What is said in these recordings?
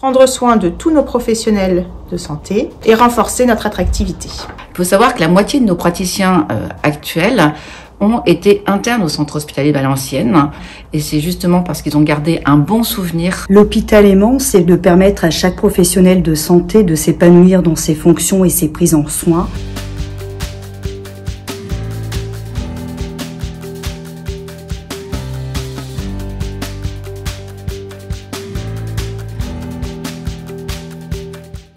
prendre soin de tous nos professionnels de santé et renforcer notre attractivité. Il faut savoir que la moitié de nos praticiens actuels ont été internes au centre hospitalier de Valenciennes et c'est justement parce qu'ils ont gardé un bon souvenir. L'hôpital aimant, c'est de permettre à chaque professionnel de santé de s'épanouir dans ses fonctions et ses prises en soins.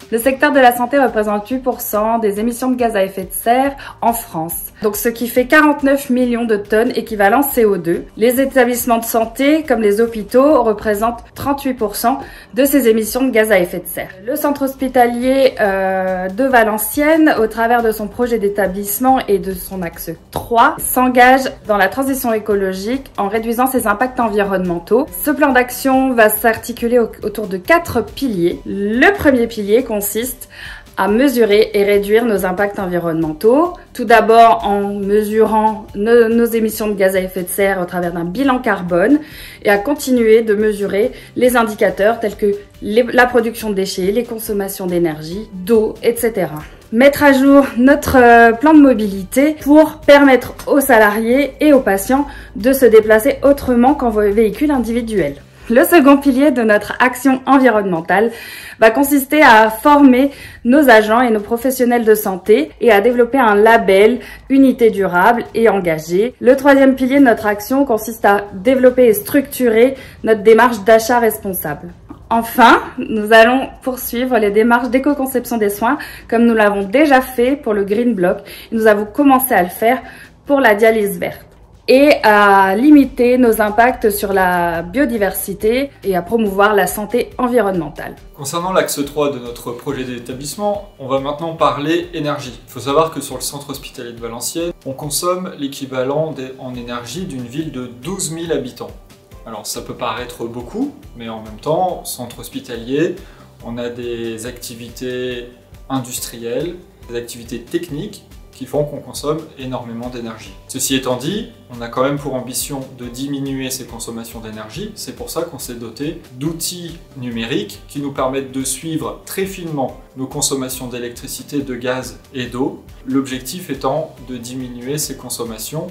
Le secteur de la santé représente 8% des émissions de gaz à effet de serre en France. Donc ce qui fait 49 millions de tonnes équivalent CO2. Les établissements de santé, comme les hôpitaux, représentent 38% de ces émissions de gaz à effet de serre. Le centre hospitalier de Valenciennes, au travers de son projet d'établissement et de son axe 3, s'engage dans la transition écologique en réduisant ses impacts environnementaux. Ce plan d'action va s'articuler autour de 4 piliers. Le premier pilier consiste à mesurer et réduire nos impacts environnementaux. Tout d'abord en mesurant nos émissions de gaz à effet de serre au travers d'un bilan carbone et à continuer de mesurer les indicateurs tels que la production de déchets, les consommations d'énergie, d'eau, etc. Mettre à jour notre plan de mobilité pour permettre aux salariés et aux patients de se déplacer autrement qu'en véhicule individuel. Le second pilier de notre action environnementale va consister à former nos agents et nos professionnels de santé et à développer un label unité durable et engagée. Le troisième pilier de notre action consiste à développer et structurer notre démarche d'achat responsable. Enfin, nous allons poursuivre les démarches d'éco-conception des soins comme nous l'avons déjà fait pour le Green Block. Nous avons commencé à le faire pour la dialyse verte. Et à limiter nos impacts sur la biodiversité et à promouvoir la santé environnementale. Concernant l'axe 3 de notre projet d'établissement, on va maintenant parler énergie. Il faut savoir que sur le centre hospitalier de Valenciennes, on consomme l'équivalent en énergie d'une ville de 12 000 habitants. Alors ça peut paraître beaucoup, mais en même temps, centre hospitalier, on a des activités industrielles, des activités techniques, qui font qu'on consomme énormément d'énergie. Ceci étant dit, on a quand même pour ambition de diminuer ces consommations d'énergie. C'est pour ça qu'on s'est doté d'outils numériques qui nous permettent de suivre très finement nos consommations d'électricité, de gaz et d'eau. L'objectif étant de diminuer ces consommations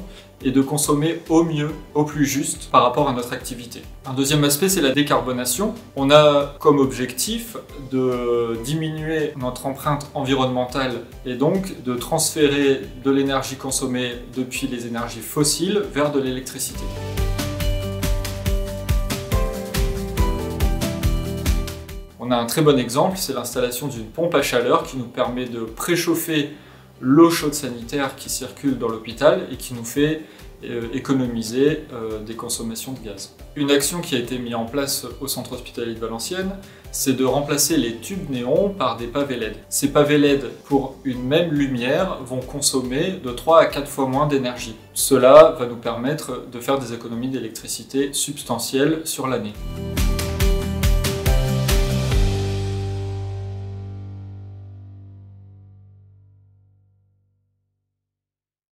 et de consommer au mieux, au plus juste par rapport à notre activité. Un deuxième aspect, c'est la décarbonation. On a comme objectif de diminuer notre empreinte environnementale et donc de transférer de l'énergie consommée depuis les énergies fossiles vers de l'électricité. On a un très bon exemple, c'est l'installation d'une pompe à chaleur qui nous permet de préchauffer l'eau chaude sanitaire qui circule dans l'hôpital et qui nous fait économiser des consommations de gaz. Une action qui a été mise en place au centre hospitalier de Valenciennes, c'est de remplacer les tubes néons par des pavés LED. Ces pavés LED, pour une même lumière, vont consommer de 3 à 4 fois moins d'énergie. Cela va nous permettre de faire des économies d'électricité substantielles sur l'année.